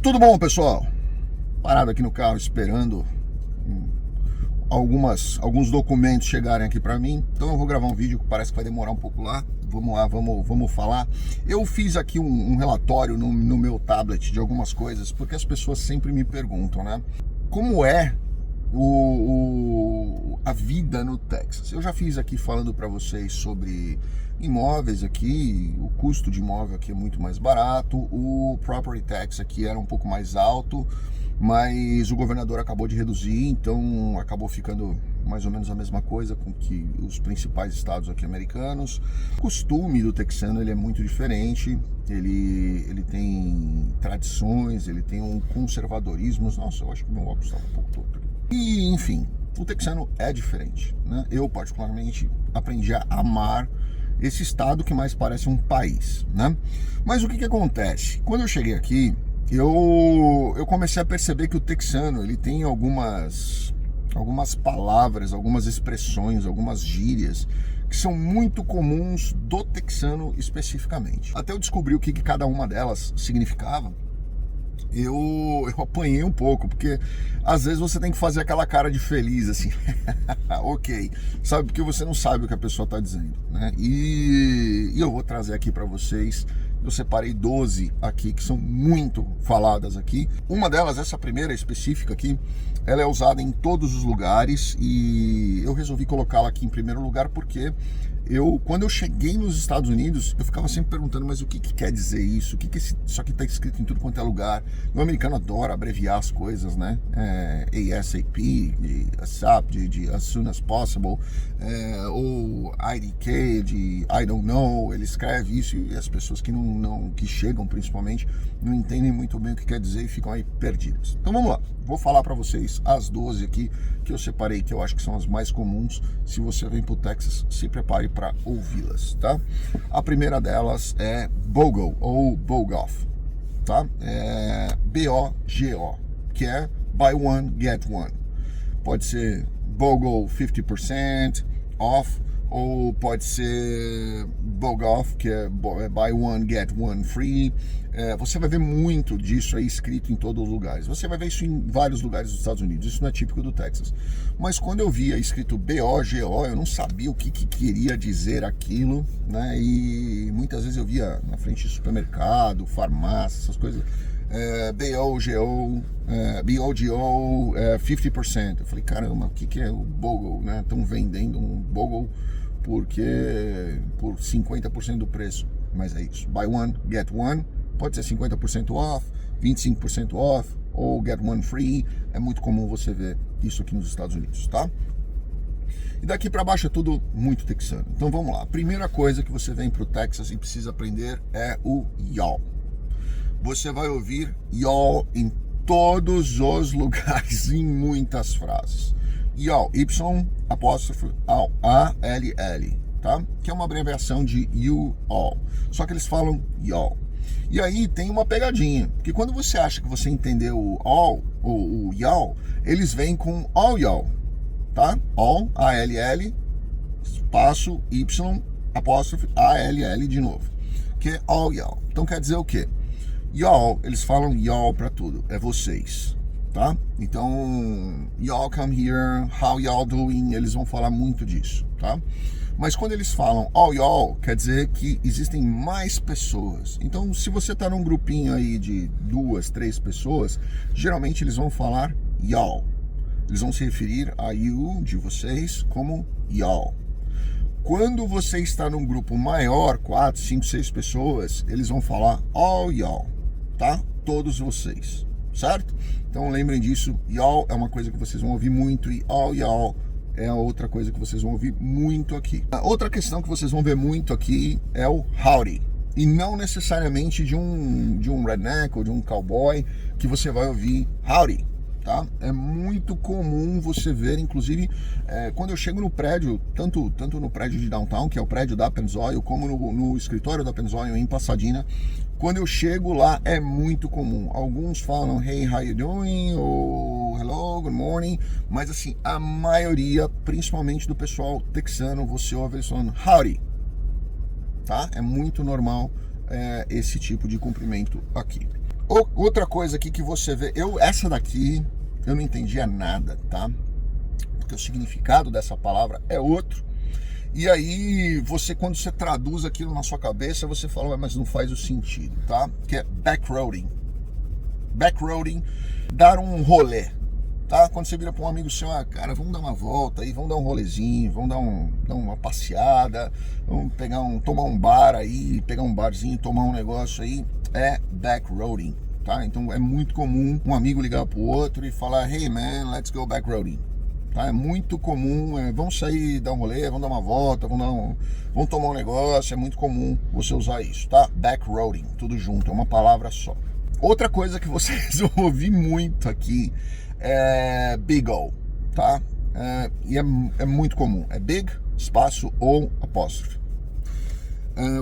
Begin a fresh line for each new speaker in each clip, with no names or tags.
Tudo bom, pessoal? Parado aqui no carro esperando alguns documentos chegarem aqui para mim. Então eu vou gravar um vídeo que parece que vai demorar um pouco lá. Vamos lá, vamos falar. Eu fiz aqui um relatório no meu tablet de algumas coisas, porque as pessoas sempre me perguntam, né? Como é a vida no Texas? Eu já fiz aqui falando para vocês sobre imóveis aqui, o custo de imóvel aqui é muito mais barato, o property tax aqui era um pouco mais alto, mas o governador acabou de reduzir, então acabou ficando mais ou menos a mesma coisa com que os principais estados aqui americanos. O costume do texano ele é muito diferente, ele tem tradições, ele tem um conservadorismo. Nossa, eu acho que meu óculos estava um pouco torto aqui. E, enfim, o texano é diferente, né? Eu, particularmente, aprendi a amar esse estado que mais parece um país, né? Mas o que acontece? Quando eu cheguei aqui, eu comecei a perceber que o texano, ele tem algumas palavras, algumas expressões, algumas gírias que são muito comuns do texano especificamente. Até eu descobri o que cada uma delas significava. Eu apanhei um pouco, porque às vezes você tem que fazer aquela cara de feliz, assim, ok, sabe, porque você não sabe o que a pessoa está dizendo, né? E eu vou trazer aqui para vocês, eu separei 12 aqui, que são muito faladas aqui. Uma delas, essa primeira específica aqui, ela é usada em todos os lugares, e eu resolvi colocá-la aqui em primeiro lugar porque quando eu cheguei nos Estados Unidos, eu ficava sempre perguntando, mas o que quer dizer isso? O que isso aqui está escrito em tudo quanto é lugar? O americano adora abreviar as coisas, né? ASAP, de ASAP, de as soon as possible, ou IDK, de I don't know. Ele escreve isso e as pessoas que chegam, principalmente, não entendem muito bem o que quer dizer e ficam aí perdidas. Então vamos lá, vou falar para vocês as 12 aqui que eu separei, que eu acho que são as mais comuns. Se você vem pro Texas, se prepare para ouvi-las, tá? A primeira delas é BOGO ou BOGOF, tá? BOGO, que é Buy One, Get One. Pode ser BOGO 50% off, ou pode ser BOGOF, que é Buy One, Get One Free. Você vai ver muito disso aí escrito em todos os lugares. Você vai ver isso em vários lugares dos Estados Unidos. Isso não é típico do Texas. Mas quando eu via escrito BOGO, eu não sabia o que queria dizer aquilo, né? E muitas vezes eu via na frente de supermercado, farmácia, essas coisas. BOGO, 50%. Eu falei, caramba, o que é o BOGO, né? Estão vendendo um BOGO por 50% do preço. Mas é isso. Buy one, get one. Pode ser 50% off, 25% off, ou get one free. É muito comum você ver isso aqui nos Estados Unidos, tá? E daqui para baixo é tudo muito texano. Então vamos lá. A primeira coisa que você vem pro Texas e precisa aprender é o y'all. Você vai ouvir y'all em todos os lugares, em muitas frases. Y'all, Y, apóstrofo, A-L-L, tá? Que é uma abreviação de you all. Só que eles falam y'all. E aí tem uma pegadinha, porque quando você acha que você entendeu o all, ou o y'all, eles vêm com all y'all, tá? All, A-L-L, espaço, Y, apóstrofo, A-L-L de novo. Que é all y'all. Então quer dizer o quê? Y'all, eles falam y'all pra tudo, é vocês, tá? Então, y'all come here, how y'all doing, eles vão falar muito disso, tá? Mas quando eles falam all y'all, quer dizer que existem mais pessoas. Então, se você tá num grupinho aí de 2, 3 pessoas, geralmente eles vão falar y'all. Eles vão se referir a you, de vocês, como y'all. Quando você está num grupo maior, 4, 5, 6 pessoas, eles vão falar all y'all, tá? Todos vocês, certo? Então lembrem disso, y'all é uma coisa que vocês vão ouvir muito e all y'all é a outra coisa que vocês vão ouvir muito aqui. A outra questão que vocês vão ver muito aqui é o howdy. E não necessariamente de um redneck ou de um cowboy que você vai ouvir howdy, tá? É muito comum você ver, inclusive, quando eu chego no prédio, tanto no prédio de downtown, que é o prédio da Pennzoil, como no escritório da Pennzoil em Pasadena, quando eu chego lá é muito comum. Alguns falam hey, how you doing? Ou hello, good morning. Mas assim, a maioria, principalmente do pessoal texano, você ouve eles falando howdy, tá? É muito normal esse tipo de cumprimento aqui. Outra coisa aqui que você vê, essa daqui eu não entendia nada, tá? Porque o significado dessa palavra é outro. E aí, quando você traduz aquilo na sua cabeça, você fala, mas não faz o sentido, tá? Que é backroading. Backroading, dar um rolê, tá? Quando você vira para um amigo seu, cara, vamos dar uma volta aí, vamos dar um rolezinho, vamos dar uma passeada, vamos tomar um bar aí, pegar um barzinho, tomar um negócio aí, é backroading, tá? Então é muito comum um amigo ligar pro outro e falar, hey man, let's go backroading. Tá? É muito comum, vamos sair, dar um rolê, vamos dar uma volta, vamos tomar um negócio, é muito comum você usar isso, tá? Backroading, tudo junto, é uma palavra só. Outra coisa que vocês vão ouvir muito aqui é big O, tá? E é muito comum, é big, espaço ou apóstrofe.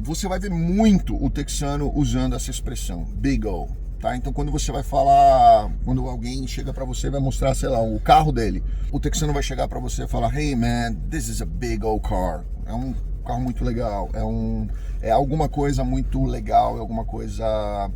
Você vai ver muito o texano usando essa expressão, big O. Tá? Então quando você vai falar, quando alguém chega pra você e vai mostrar, sei lá, o carro dele, o texano vai chegar pra você e falar, hey man, this is a big old car. É um carro muito legal, é alguma coisa muito legal, é alguma coisa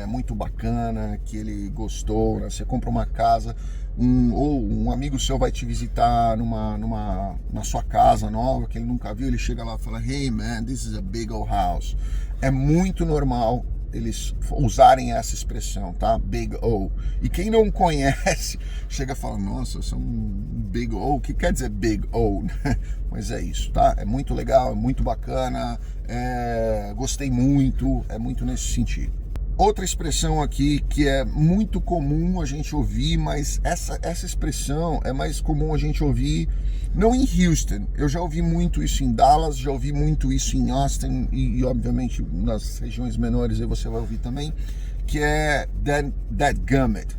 muito bacana, que ele gostou, né? Você compra uma casa, ou um amigo seu vai te visitar na sua casa nova, que ele nunca viu, ele chega lá e fala, hey man, this is a big old house. É muito normal eles usarem essa expressão, tá? Big O. E quem não conhece, chega e fala, nossa, isso é um Big O. O que quer dizer Big O? Mas é isso, tá? É muito legal, é muito bacana, gostei muito, é muito nesse sentido. Outra expressão aqui que é muito comum a gente ouvir, mas essa expressão é mais comum a gente ouvir não em Houston. Eu já ouvi muito isso em Dallas, já ouvi muito isso em Austin e obviamente nas regiões menores aí você vai ouvir também, que é dadgummit,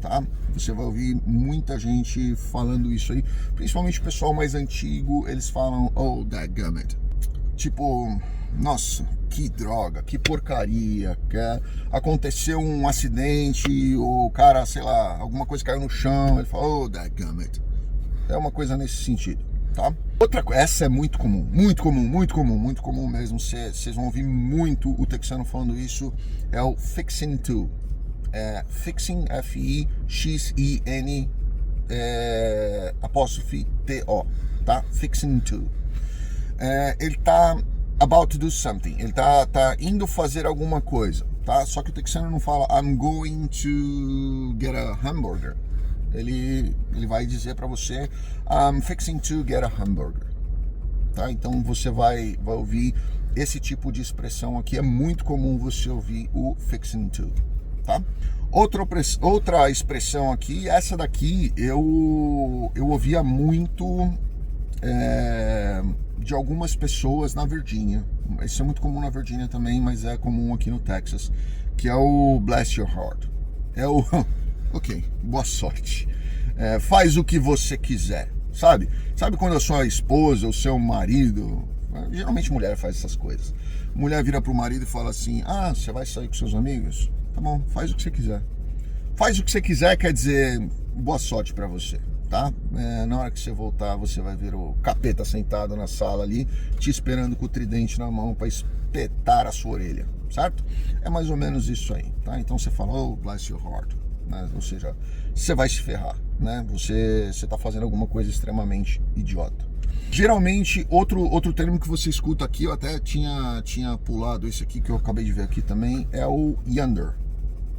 tá? Você vai ouvir muita gente falando isso aí, principalmente o pessoal mais antigo, eles falam, oh, dadgummit. Tipo, nossa, que droga, que porcaria, aconteceu um acidente, o cara, sei lá, alguma coisa caiu no chão, ele fala, oh, dadgummit. É uma coisa nesse sentido, tá? Essa é muito comum, muito comum, muito comum, muito comum mesmo. Vocês vão ouvir muito o texano falando isso, é o fixing to. Fixing, F-I-X-I-N, apóstrofe T-O, tá? Fixing to. Ele tá about to do something, ele tá indo fazer alguma coisa, tá? Só que o texano não fala I'm going to get a hamburger. Ele vai dizer para você I'm fixing to get a hamburger, tá? Então você vai ouvir esse tipo de expressão aqui, é muito comum você ouvir o fixing to, tá? Outra expressão aqui, essa daqui eu ouvia muito de algumas pessoas na Virgínia. Isso é muito comum na Virgínia também, mas é comum aqui no Texas, que é o bless your heart. É o ok, boa sorte. Faz o que você quiser, sabe? Sabe quando a sua esposa, o seu marido, geralmente mulher faz essas coisas. Mulher vira pro marido e fala assim, você vai sair com seus amigos? Tá bom, faz o que você quiser. Faz o que você quiser quer dizer boa sorte pra você, tá? Na hora que você voltar, você vai ver o capeta sentado na sala ali, te esperando com o tridente na mão para espetar a sua orelha, certo? É mais ou menos isso aí, tá? Então você fala, oh, bless your heart, né? Ou seja, você vai se ferrar, né? Você tá fazendo alguma coisa extremamente idiota. Geralmente, outro termo que você escuta aqui, eu até tinha pulado esse aqui, que eu acabei de ver aqui também, é o yonder,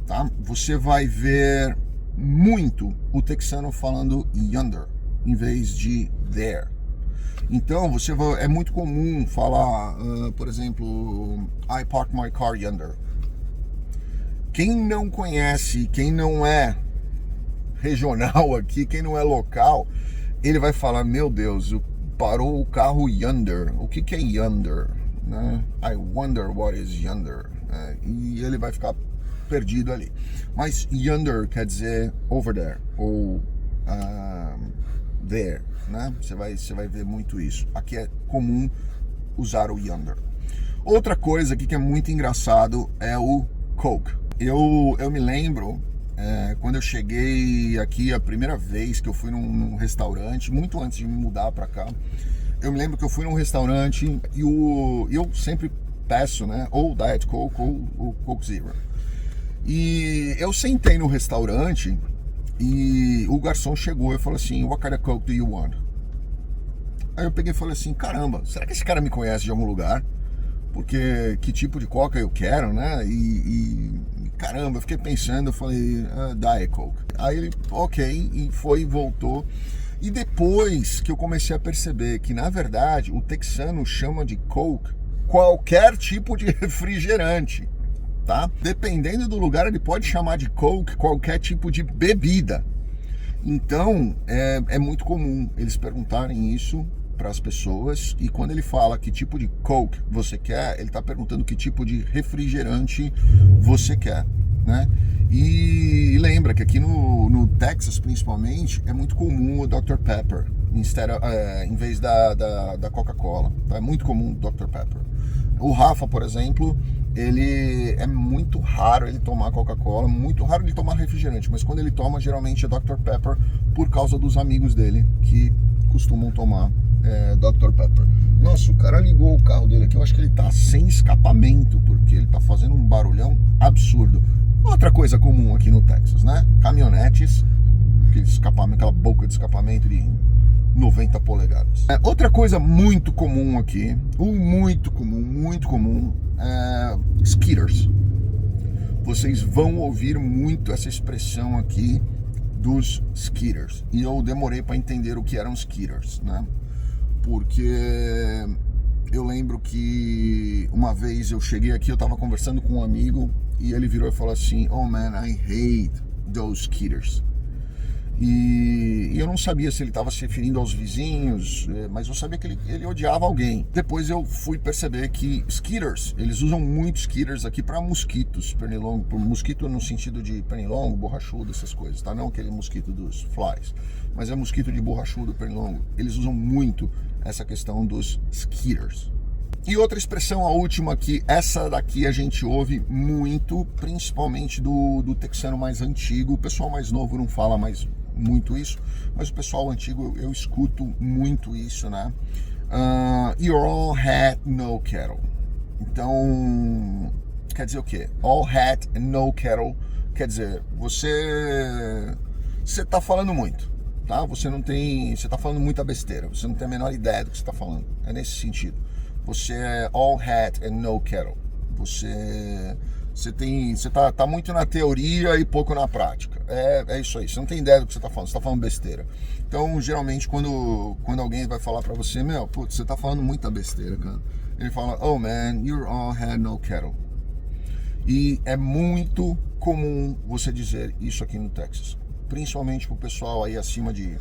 tá? Você vai ver muito o texano falando yonder em vez de there. Então é muito comum falar, por exemplo, I park my car yonder. Quem não conhece, quem não é regional aqui, quem não é local, ele vai falar, meu Deus, parou o carro yonder. O que é yonder? Né? I wonder what is yonder. E ele vai ficar perdido ali. Mas yonder quer dizer over there ou there, né? Você vai ver muito isso. Aqui é comum usar o yonder. Outra coisa aqui que é muito engraçado é o Coke. Eu me lembro quando eu cheguei aqui a primeira vez que eu fui num restaurante, muito antes de me mudar pra cá. Eu me lembro que eu fui num restaurante e eu sempre peço, né, ou Diet Coke ou Coke Zero. E eu sentei no restaurante e o garçom chegou e falou assim, what kind of Coke do you want? Aí eu peguei e falei assim, caramba, será que esse cara me conhece de algum lugar? Porque que tipo de coca eu quero, né? Caramba, eu fiquei pensando, eu falei, Diet Coke. Aí ele, ok, e foi e voltou. E depois que eu comecei a perceber que, na verdade, o texano chama de Coke qualquer tipo de refrigerante, tá? Dependendo do lugar, ele pode chamar de Coke qualquer tipo de bebida. Então, é muito comum eles perguntarem isso para as pessoas, e quando ele fala que tipo de Coke você quer, ele está perguntando que tipo de refrigerante você quer, né? E lembra que aqui no Texas, principalmente, é muito comum o Dr. Pepper em vez da Coca-Cola, tá? É muito comum o Dr. Pepper. O Rafa, por exemplo, ele é muito raro ele tomar Coca-Cola, muito raro ele tomar refrigerante, mas quando ele toma, geralmente é Dr. Pepper por causa dos amigos dele que costumam tomar Dr. Pepper. Nossa, o cara ligou o carro dele aqui, eu acho que ele tá sem escapamento, porque ele tá fazendo um barulhão absurdo. Outra coisa comum aqui no Texas, né? Caminhonetes, aquela boca de escapamento de 90 polegadas. Outra coisa muito comum aqui, muito comum, skitters. Vocês vão ouvir muito essa expressão aqui dos skitters. E eu demorei para entender o que eram skitters, né? Porque eu lembro que uma vez eu cheguei aqui, eu tava conversando com um amigo e ele virou e falou assim, oh man, I hate those skitters. E eu não sabia se ele estava se referindo aos vizinhos, mas eu sabia que ele odiava alguém. Depois eu fui perceber que skitters, eles usam muito skitters aqui para mosquitos, pernilongo, mosquito no sentido de pernilongo, borrachudo, essas coisas, tá? Não aquele mosquito dos flies, mas é mosquito de borrachudo, pernilongo. Eles usam muito essa questão dos skitters. E outra expressão, a última aqui, essa daqui a gente ouve muito, principalmente do texano mais antigo. O pessoal mais novo não fala mais muito isso, mas o pessoal antigo eu escuto muito isso, né? You're all hat, no kettle. Então, quer dizer o quê? All hat and no kettle quer dizer, você tá falando muito, tá? Você tá falando muita besteira, você não tem a menor ideia do que você tá falando. É nesse sentido. Você é all hat and no kettle. Você tá muito na teoria e pouco na prática. É isso aí. Você não tem ideia do que você tá falando. Você tá falando besteira. Então, geralmente, quando alguém vai falar pra você, putz, você tá falando muita besteira, cara. Ele fala, oh man, you're all head, no kettle. E é muito comum você dizer isso aqui no Texas. Principalmente pro pessoal aí acima de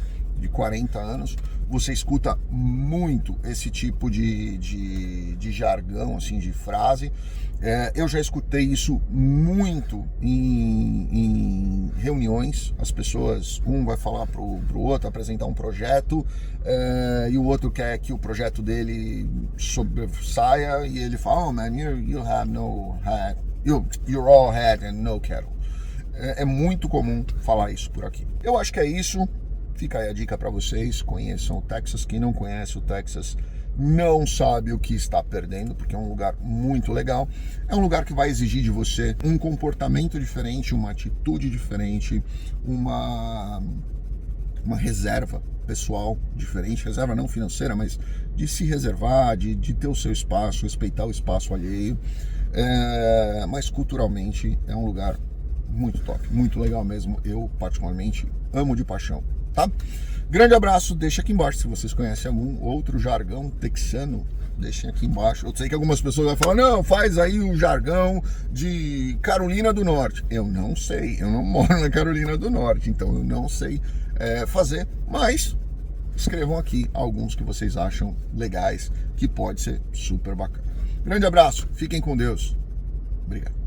40 anos. Você escuta muito esse tipo de jargão, assim, de frase. Eu já escutei isso muito em reuniões. As pessoas, um vai falar pro outro, apresentar um projeto, e o outro quer que o projeto dele saia, e ele fala, oh man, you have no hat, you're all hat and no kettle. É muito comum falar isso por aqui. Eu acho que é isso. Fica aí a dica para vocês, conheçam o Texas. Quem não conhece o Texas não sabe o que está perdendo, porque é um lugar muito legal. É um lugar que vai exigir de você um comportamento diferente, uma atitude diferente, uma reserva pessoal diferente, reserva não financeira, mas de se reservar, de ter o seu espaço, respeitar o espaço alheio. Mas culturalmente é um lugar muito top, muito legal mesmo. Eu particularmente amo de paixão. Tá? Grande abraço, deixa aqui embaixo se vocês conhecem algum outro jargão texano, deixem aqui embaixo. Eu sei que algumas pessoas vão falar, não, faz aí o jargão de Carolina do Norte. Eu não sei, eu não moro na Carolina do Norte, então eu não sei fazer, mas escrevam aqui alguns que vocês acham legais, que pode ser super bacana. Grande abraço, fiquem com Deus, obrigado.